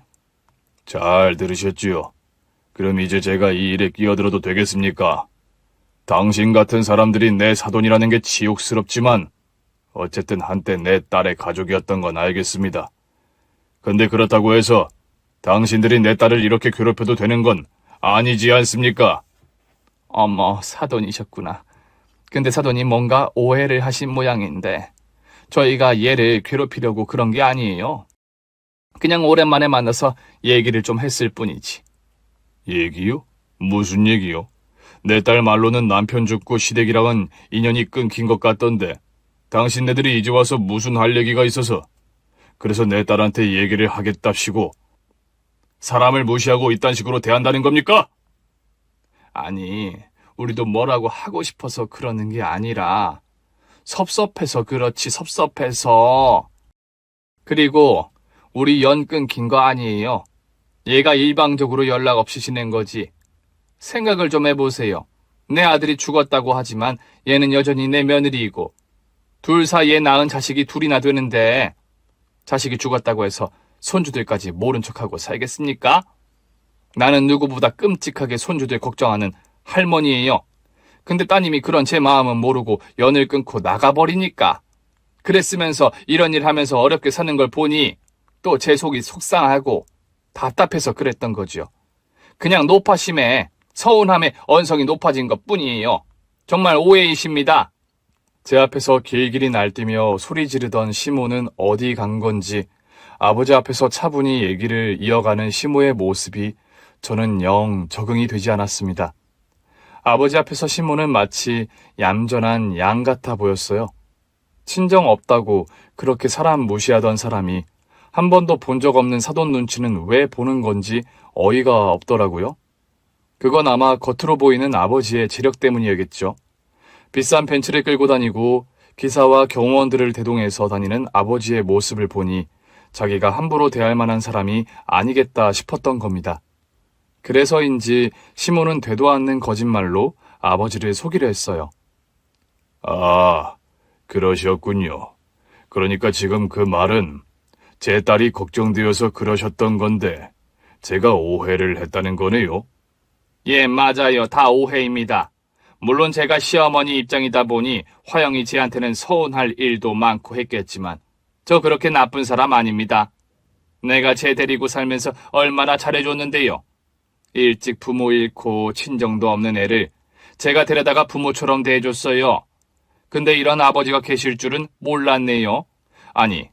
잘 들으셨지요? 그럼 이제 제가 이 일에 끼어들어도 되겠습니까? 당신 같은 사람들이 내 사돈이라는 게 치욕스럽지만 어쨌든 한때 내 딸의 가족이었던 건 알겠습니다. 근데 그렇다고 해서 당신들이 내 딸을 이렇게 괴롭혀도 되는 건 아니지 않습니까? 어머, 사돈이셨구나. 근데 사돈이 뭔가 오해를 하신 모양인데 저희가 얘를 괴롭히려고 그런 게 아니에요. 그냥 오랜만에 만나서 얘기를 좀 했을 뿐이지. 얘기요? 무슨 얘기요? 내 딸 말로는 남편 죽고 시댁이랑은 인연이 끊긴 것 같던데 당신네들이 이제 와서 무슨 할 얘기가 있어서 그래서 내 딸한테 얘기를 하겠답시고 사람을 무시하고 이딴 식으로 대한다는 겁니까? 아니, 우리도 뭐라고 하고 싶어서 그러는 게 아니라 섭섭해서 그렇지, 섭섭해서. 그리고 우리 연 끊긴 거 아니에요. 얘가 일방적으로 연락 없이 지낸 거지. 생각을 좀 해보세요. 내 아들이 죽었다고 하지만 얘는 여전히 내 며느리이고 둘 사이에 낳은 자식이 둘이나 되는데 자식이 죽었다고 해서 손주들까지 모른 척하고 살겠습니까? 나는 누구보다 끔찍하게 손주들 걱정하는 할머니예요. 근데 따님이 그런 제 마음은 모르고 연을 끊고 나가버리니까 그랬으면서 이런 일 하면서 어렵게 사는 걸 보니 또 제 속이 속상하고 답답해서 그랬던 거지요. 그냥 노파심에 서운함에 언성이 높아진 것 뿐이에요. 정말 오해이십니다. 제 앞에서 길길이 날뛰며 소리 지르던 시모는 어디 간 건지 아버지 앞에서 차분히 얘기를 이어가는 시모의 모습이 저는 영 적응이 되지 않았습니다. 아버지 앞에서 시모는 마치 얌전한 양 같아 보였어요. 친정 없다고 그렇게 사람 무시하던 사람이 한 번도 본 적 없는 사돈 눈치는 왜 보는 건지 어이가 없더라고요. 그건 아마 겉으로 보이는 아버지의 재력 때문이었겠죠. 비싼 벤츠를 끌고 다니고 기사와 경호원들을 대동해서 다니는 아버지의 모습을 보니 자기가 함부로 대할 만한 사람이 아니겠다 싶었던 겁니다. 그래서인지 시모는 되도 않는 거짓말로 아버지를 속이려 했어요. 아, 그러셨군요. 그러니까 지금 그 말은 제 딸이 걱정되어서 그러셨던 건데 제가 오해를 했다는 거네요. 예, 맞아요. 다 오해입니다. 물론 제가 시어머니 입장이다 보니 화영이 제한테는 서운할 일도 많고 했겠지만 저 그렇게 나쁜 사람 아닙니다. 내가 쟤 데리고 살면서 얼마나 잘해줬는데요. 일찍 부모 잃고 친정도 없는 애를 제가 데려다가 부모처럼 대해줬어요. 근데 이런 아버지가 계실 줄은 몰랐네요. 아니,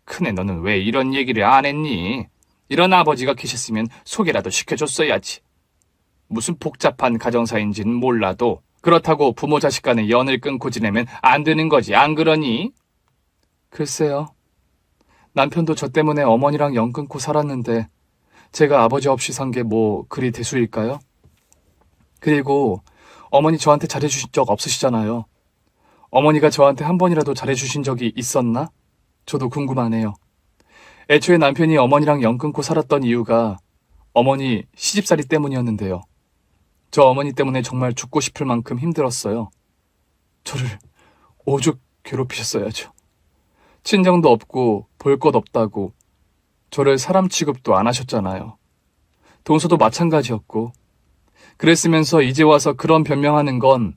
큰애 너는 왜 이런 얘기를 안 했니? 이런 아버지가 계셨으면 소개라도 시켜줬어야지. 무슨 복잡한 가정사인지는 몰라도 그렇다고 부모 자식 간의 연을 끊고 지내면 안 되는 거지, 안 그러니? 글쎄요. 남편도 저 때문에 어머니랑 연 끊고 살았는데 제가 아버지 없이 산 게 뭐 그리 대수일까요? 그리고 어머니 저한테 잘해주신 적 없으시잖아요. 어머니가 저한테 한 번이라도 잘해주신 적이 있었나? 저도 궁금하네요. 애초에 남편이 어머니랑 연 끊고 살았던 이유가 어머니 시집살이 때문이었는데요. 저 어머니 때문에 정말 죽고 싶을 만큼 힘들었어요. 저를 오죽 괴롭히셨어야죠. 친정도 없고 볼 것 없다고 저를 사람 취급도 안 하셨잖아요. 동서도 마찬가지였고 그랬으면서 이제 와서 그런 변명하는 건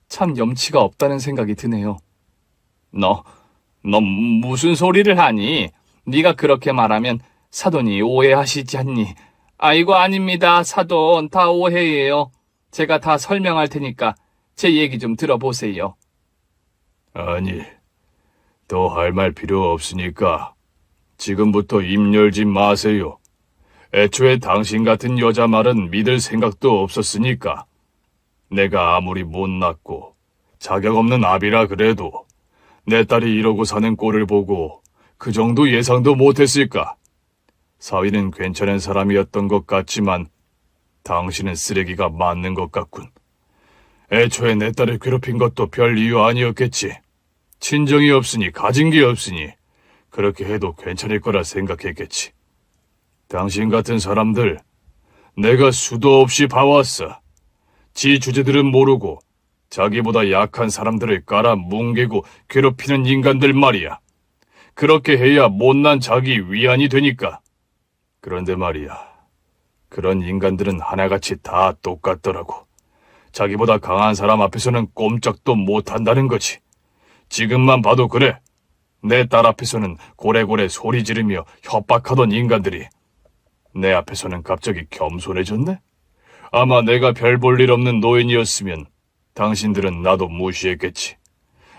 참 염치가 없다는 생각이 드네요. 너 무슨 소리를 하니? 네가 그렇게 말하면 사돈이 오해하시지 않니? 아이고 아닙니다. 사돈 다 오해예요. 제가 다 설명할 테니까 제 얘기 좀 들어보세요. 아니, 더 할 말 필요 없으니까 지금부터 입 열지 마세요. 애초에 당신 같은 여자 말은 믿을 생각도 없었으니까. 내가 아무리 못났고 자격 없는 아비라 그래도 내 딸이 이러고 사는 꼴을 보고 그 정도 예상도 못했을까? 사위는 괜찮은 사람이었던 것 같지만 당신은 쓰레기가 맞는 것 같군. 애초에 내 딸을 괴롭힌 것도 별 이유 아니었겠지. 친정이 없으니 가진 게 없으니 그렇게 해도 괜찮을 거라 생각했겠지. 당신 같은 사람들 내가 수도 없이 봐왔어. 지 주제들은 모르고 자기보다 약한 사람들을 깔아 뭉개고 괴롭히는 인간들 말이야. 그렇게 해야 못난 자기 위안이 되니까. 그런데 말이야, 그런 인간들은 하나같이 다 똑같더라고. 자기보다 강한 사람 앞에서는 꼼짝도 못한다는 거지. 지금만 봐도 그래. 내 딸 앞에서는 고래고래 소리 지르며 협박하던 인간들이 내 앞에서는 갑자기 겸손해졌네? 아마 내가 별 볼 일 없는 노인이었으면 당신들은 나도 무시했겠지.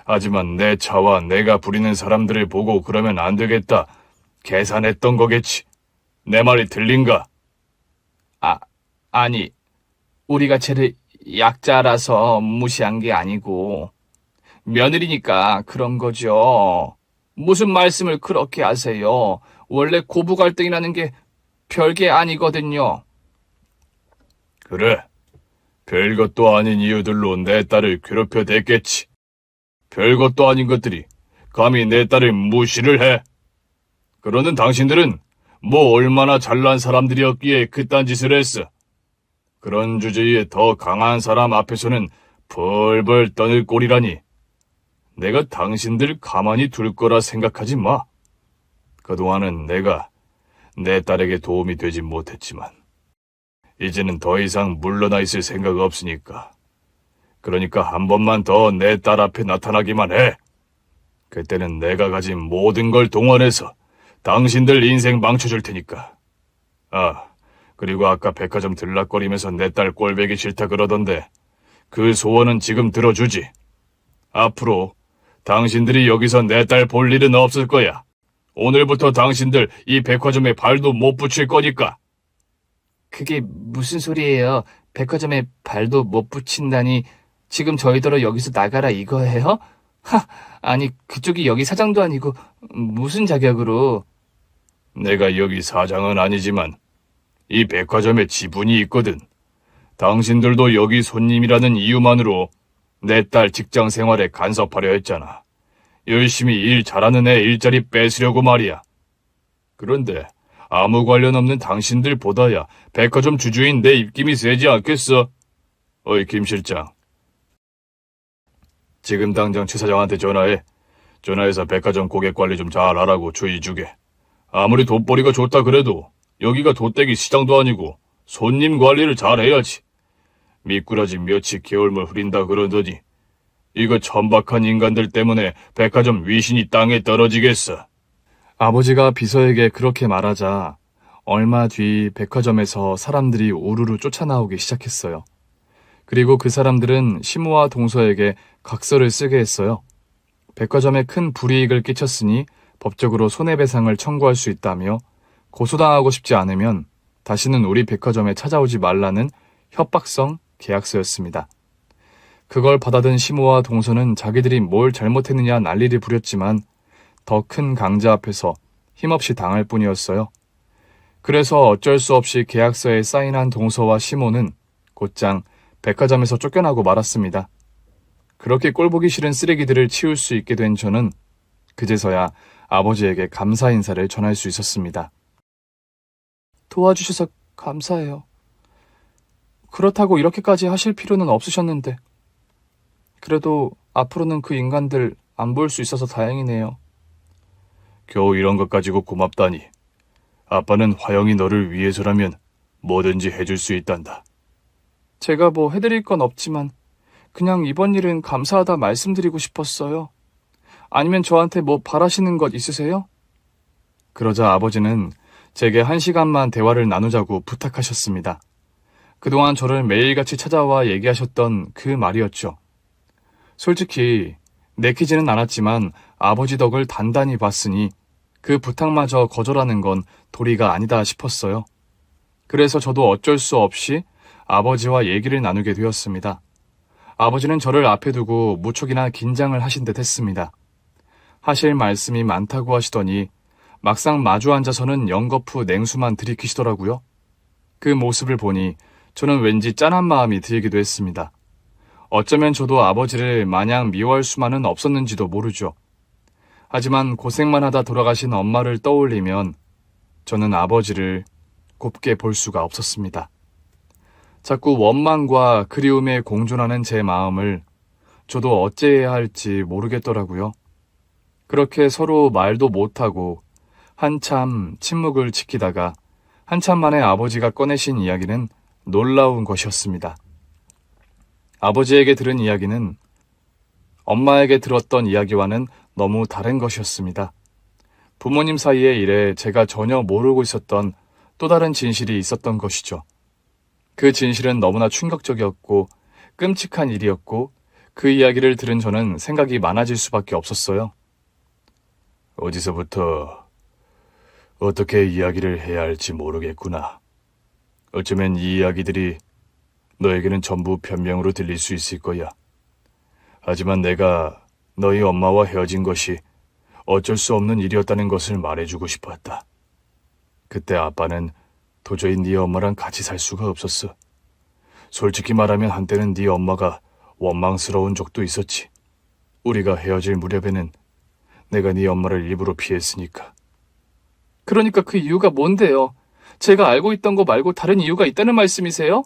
하지만 내 차와 내가 부리는 사람들을 보고 그러면 안 되겠다 계산했던 거겠지. 내 말이 들린가? 아니, 우리가 쟤를 약자라서 무시한 게 아니고 며느리니까 그런 거죠. 무슨 말씀을 그렇게 하세요. 원래 고부 갈등이라는 게 별게 아니거든요. 그래. 별것도 아닌 이유들로 내 딸을 괴롭혀댔겠지. 별것도 아닌 것들이 감히 내 딸을 무시를 해. 그러는 당신들은 뭐 얼마나 잘난 사람들이었기에 그딴 짓을 했어. 그런 주제에 더 강한 사람 앞에서는 벌벌 떠는 꼴이라니. 내가 당신들 가만히 둘 거라 생각하지 마. 그동안은 내가 내 딸에게 도움이 되지 못했지만 이제는 더 이상 물러나 있을 생각 없으니까. 그러니까 한 번만 더 내 딸 앞에 나타나기만 해. 그때는 내가 가진 모든 걸 동원해서 당신들 인생 망쳐줄 테니까. 아, 그리고 아까 백화점 들락거리면서 내 딸 꼴보기 싫다 그러던데 그 소원은 지금 들어주지. 앞으로 당신들이 여기서 내 딸 볼 일은 없을 거야. 오늘부터 당신들 이 백화점에 발도 못 붙일 거니까. 그게 무슨 소리예요? 백화점에 발도 못 붙인다니 지금 저희더러 여기서 나가라 이거예요? 아니 그쪽이 여기 사장도 아니고 무슨 자격으로? 내가 여기 사장은 아니지만 이 백화점에 지분이 있거든. 당신들도 여기 손님이라는 이유만으로 내 딸 직장 생활에 간섭하려 했잖아. 열심히 일 잘하는 애 일자리 뺏으려고 말이야. 그런데 아무 관련 없는 당신들보다야 백화점 주주인 내 입김이 세지 않겠어? 어이 김 실장. 지금 당장 최 사장한테 전화해. 전화해서 백화점 고객 관리 좀 잘하라고 주의 주게. 아무리 돈벌이가 좋다 그래도 여기가 돗대기 시장도 아니고 손님 관리를 잘해야지. 미꾸라지 며칠 개월물 흐린다 그러더니 이거 천박한 인간들 때문에 백화점 위신이 땅에 떨어지겠어. 아버지가 비서에게 그렇게 말하자 얼마 뒤 백화점에서 사람들이 우르르 쫓아나오기 시작했어요. 그리고 그 사람들은 시모와 동서에게 각서를 쓰게 했어요. 백화점에 큰 불이익을 끼쳤으니 법적으로 손해배상을 청구할 수 있다며 고소당하고 싶지 않으면 다시는 우리 백화점에 찾아오지 말라는 협박성 계약서였습니다. 그걸 받아든 시모와 동서는 자기들이 뭘 잘못했느냐 난리를 부렸지만 더 큰 강자 앞에서 힘없이 당할 뿐이었어요. 그래서 어쩔 수 없이 계약서에 사인한 동서와 시모는 곧장 백화점에서 쫓겨나고 말았습니다. 그렇게 꼴보기 싫은 쓰레기들을 치울 수 있게 된 저는 그제서야 아버지에게 감사 인사를 전할 수 있었습니다. 도와주셔서 감사해요. 그렇다고 이렇게까지 하실 필요는 없으셨는데 그래도 앞으로는 그 인간들 안 볼 수 있어서 다행이네요. 겨우 이런 것 가지고 고맙다니. 아빠는 화영이 너를 위해서라면 뭐든지 해줄 수 있단다. 제가 뭐 해드릴 건 없지만 그냥 이번 일은 감사하다 말씀드리고 싶었어요. 아니면 저한테 뭐 바라시는 것 있으세요? 그러자 아버지는 제게 1시간만 대화를 나누자고 부탁하셨습니다. 그동안 저를 매일같이 찾아와 얘기하셨던 그 말이었죠. 솔직히 내키지는 않았지만 아버지 덕을 단단히 봤으니 그 부탁마저 거절하는 건 도리가 아니다 싶었어요. 그래서 저도 어쩔 수 없이 아버지와 얘기를 나누게 되었습니다. 아버지는 저를 앞에 두고 무척이나 긴장을 하신 듯 했습니다. 하실 말씀이 많다고 하시더니 막상 마주 앉아서는 연거푸 냉수만 들이키시더라고요. 그 모습을 보니 저는 왠지 짠한 마음이 들기도 했습니다. 어쩌면 저도 아버지를 마냥 미워할 수만은 없었는지도 모르죠. 하지만 고생만 하다 돌아가신 엄마를 떠올리면 저는 아버지를 곱게 볼 수가 없었습니다. 자꾸 원망과 그리움에 공존하는 제 마음을 저도 어찌해야 할지 모르겠더라고요. 그렇게 서로 말도 못하고 한참 침묵을 지키다가 한참 만에 아버지가 꺼내신 이야기는 놀라운 것이었습니다. 아버지에게 들은 이야기는 엄마에게 들었던 이야기와는 너무 다른 것이었습니다. 부모님 사이의 일에 제가 전혀 모르고 있었던 또 다른 진실이 있었던 것이죠. 그 진실은 너무나 충격적이었고 끔찍한 일이었고 그 이야기를 들은 저는 생각이 많아질 수밖에 없었어요. 어디서부터 어떻게 이야기를 해야 할지 모르겠구나. 어쩌면 이 이야기들이 너에게는 전부 변명으로 들릴 수 있을 거야. 하지만 내가 너희 엄마와 헤어진 것이 어쩔 수 없는 일이었다는 것을 말해주고 싶었다. 그때 아빠는 도저히 네 엄마랑 같이 살 수가 없었어. 솔직히 말하면 한때는 네 엄마가 원망스러운 적도 있었지. 우리가 헤어질 무렵에는 내가 네 엄마를 일부러 피했으니까. 그러니까 그 이유가 뭔데요? 제가 알고 있던 거 말고 다른 이유가 있다는 말씀이세요?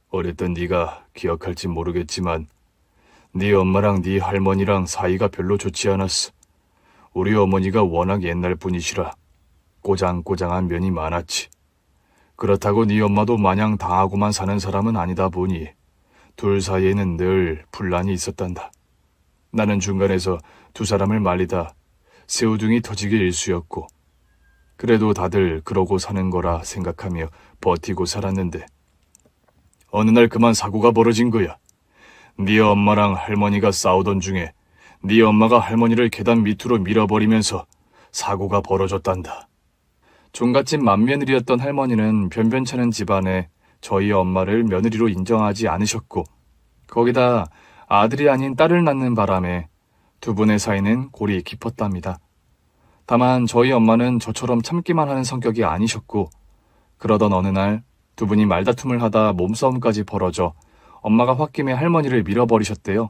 어렸던 네가 기억할지 모르겠지만 네 엄마랑 네 할머니랑 사이가 별로 좋지 않았어. 우리 어머니가 워낙 옛날 분이시라 꼬장꼬장한 면이 많았지. 그렇다고 네 엄마도 마냥 당하고만 사는 사람은 아니다 보니 둘 사이에는 늘 분란이 있었단다. 나는 중간에서 두 사람을 말리다 새우등이 터지기 일쑤였고, 그래도 다들 그러고 사는 거라 생각하며 버티고 살았는데, 어느 날 그만 사고가 벌어진 거야. 네 엄마랑 할머니가 싸우던 중에 네 엄마가 할머니를 계단 밑으로 밀어버리면서 사고가 벌어졌단다. 종갓집 맏며느리였던 할머니는 변변찮은 집안에 저희 엄마를 며느리로 인정하지 않으셨고, 거기다 아들이 아닌 딸을 낳는 바람에 두 분의 사이는 골이 깊었답니다. 다만 저희 엄마는 저처럼 참기만 하는 성격이 아니셨고, 그러던 어느 날 두 분이 말다툼을 하다 몸싸움까지 벌어져 엄마가 홧김에 할머니를 밀어버리셨대요.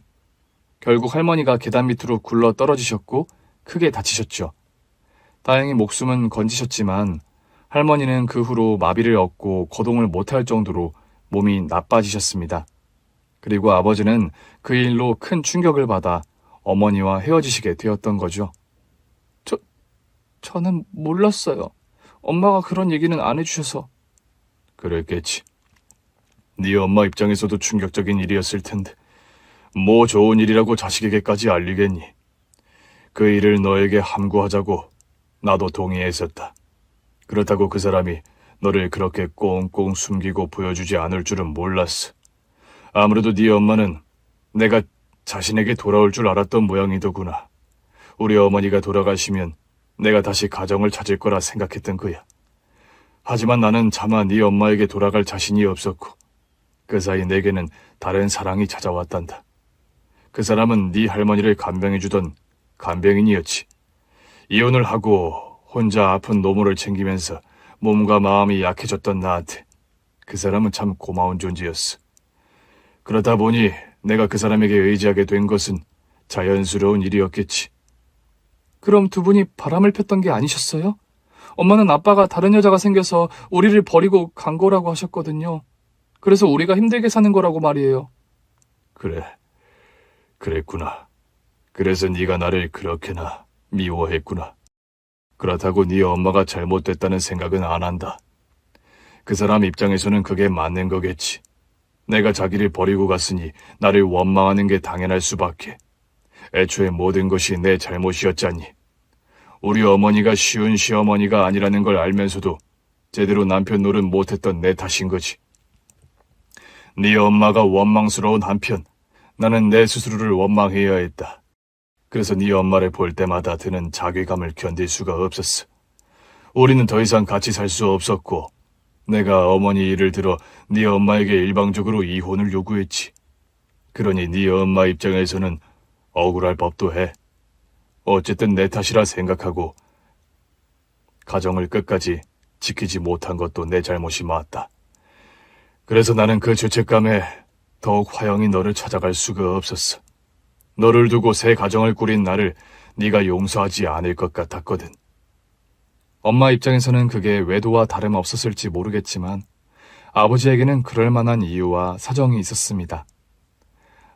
결국 할머니가 계단 밑으로 굴러 떨어지셨고 크게 다치셨죠. 다행히 목숨은 건지셨지만 할머니는 그 후로 마비를 얻고 거동을 못할 정도로 몸이 나빠지셨습니다. 그리고 아버지는 그 일로 큰 충격을 받아 어머니와 헤어지시게 되었던 거죠. 저는 몰랐어요. 엄마가 그런 얘기는 안 해주셔서. 그랬겠지. 네 엄마 입장에서도 충격적인 일이었을 텐데 뭐 좋은 일이라고 자식에게까지 알리겠니? 그 일을 너에게 함구하자고 나도 동의했었다. 그렇다고 그 사람이 너를 그렇게 꽁꽁 숨기고 보여주지 않을 줄은 몰랐어. 아무래도 네 엄마는 내가 자신에게 돌아올 줄 알았던 모양이더구나. 우리 어머니가 돌아가시면 내가 다시 가정을 찾을 거라 생각했던 거야. 하지만 나는 차마 네 엄마에게 돌아갈 자신이 없었고, 그 사이 내게는 다른 사랑이 찾아왔단다. 그 사람은 네 할머니를 간병해주던 간병인이었지. 이혼을 하고 혼자 아픈 노모를 챙기면서 몸과 마음이 약해졌던 나한테 그 사람은 참 고마운 존재였어. 그러다 보니 내가 그 사람에게 의지하게 된 것은 자연스러운 일이었겠지. 그럼 두 분이 바람을 폈던 게 아니셨어요? 엄마는 아빠가 다른 여자가 생겨서 우리를 버리고 간 거라고 하셨거든요. 그래서 우리가 힘들게 사는 거라고 말이에요. 그래, 그랬구나. 그래서 네가 나를 그렇게나 미워했구나. 그렇다고 네 엄마가 잘못됐다는 생각은 안 한다. 그 사람 입장에서는 그게 맞는 거겠지. 내가 자기를 버리고 갔으니 나를 원망하는 게 당연할 수밖에. 애초에 모든 것이 내 잘못이었잖니. 우리 어머니가 쉬운 시어머니가 아니라는 걸 알면서도 제대로 남편 노릇 못했던 내 탓인 거지. 네 엄마가 원망스러운 한편 나는 내 스스로를 원망해야 했다. 그래서 네 엄마를 볼 때마다 드는 자괴감을 견딜 수가 없었어. 우리는 더 이상 같이 살 수 없었고, 내가 어머니 일을 들어 네 엄마에게 일방적으로 이혼을 요구했지. 그러니 네 엄마 입장에서는 억울할 법도 해. 어쨌든 내 탓이라 생각하고 가정을 끝까지 지키지 못한 것도 내 잘못이 맞다. 그래서 나는 그 죄책감에 더욱 화영히 너를 찾아갈 수가 없었어. 너를 두고 새 가정을 꾸린 나를 네가 용서하지 않을 것 같았거든. 엄마 입장에서는 그게 외도와 다름없었을지 모르겠지만 아버지에게는 그럴 만한 이유와 사정이 있었습니다.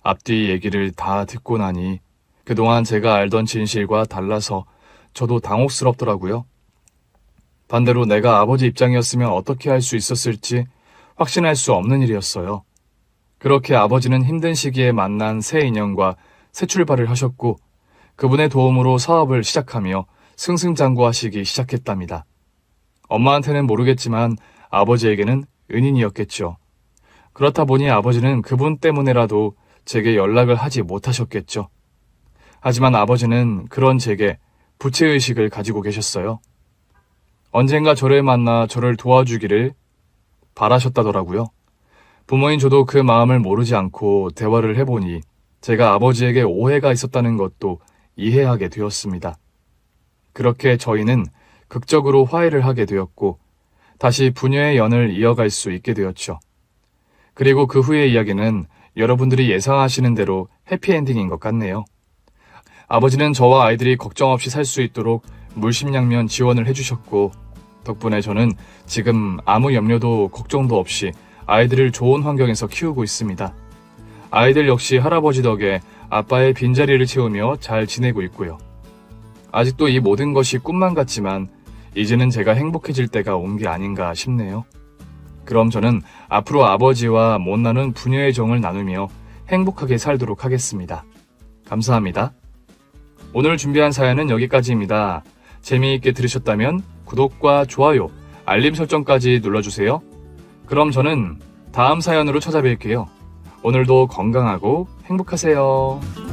앞뒤 얘기를 다 듣고 나니 그동안 제가 알던 진실과 달라서 저도 당혹스럽더라고요. 반대로 내가 아버지 입장이었으면 어떻게 할 수 있었을지 확신할 수 없는 일이었어요. 그렇게 아버지는 힘든 시기에 만난 새 인연과 새 출발을 하셨고, 그분의 도움으로 사업을 시작하며 승승장구하시기 시작했답니다. 엄마한테는 모르겠지만 아버지에게는 은인이었겠죠. 그렇다 보니 아버지는 그분 때문에라도 제게 연락을 하지 못하셨겠죠. 하지만 아버지는 그런 제게 부채의식을 가지고 계셨어요. 언젠가 저를 만나 저를 도와주기를 바라셨다더라고요. 부모인 저도 그 마음을 모르지 않고 대화를 해보니 제가 아버지에게 오해가 있었다는 것도 이해하게 되었습니다. 그렇게 저희는 극적으로 화해를 하게 되었고 다시 부녀의 연을 이어갈 수 있게 되었죠. 그리고 그 후의 이야기는 여러분들이 예상하시는 대로 해피엔딩인 것 같네요. 아버지는 저와 아이들이 걱정 없이 살 수 있도록 물심양면 지원을 해주셨고, 덕분에 저는 지금 아무 염려도 걱정도 없이 아이들을 좋은 환경에서 키우고 있습니다. 아이들 역시 할아버지 덕에 아빠의 빈자리를 채우며 잘 지내고 있고요. 아직도 이 모든 것이 꿈만 같지만 이제는 제가 행복해질 때가 온 게 아닌가 싶네요. 그럼 저는 앞으로 아버지와 못나는 부녀의 정을 나누며 행복하게 살도록 하겠습니다. 감사합니다. 오늘 준비한 사연은 여기까지입니다. 재미있게 들으셨다면 구독과 좋아요, 알림 설정까지 눌러주세요. 그럼 저는 다음 사연으로 찾아뵐게요. 오늘도 건강하고 행복하세요.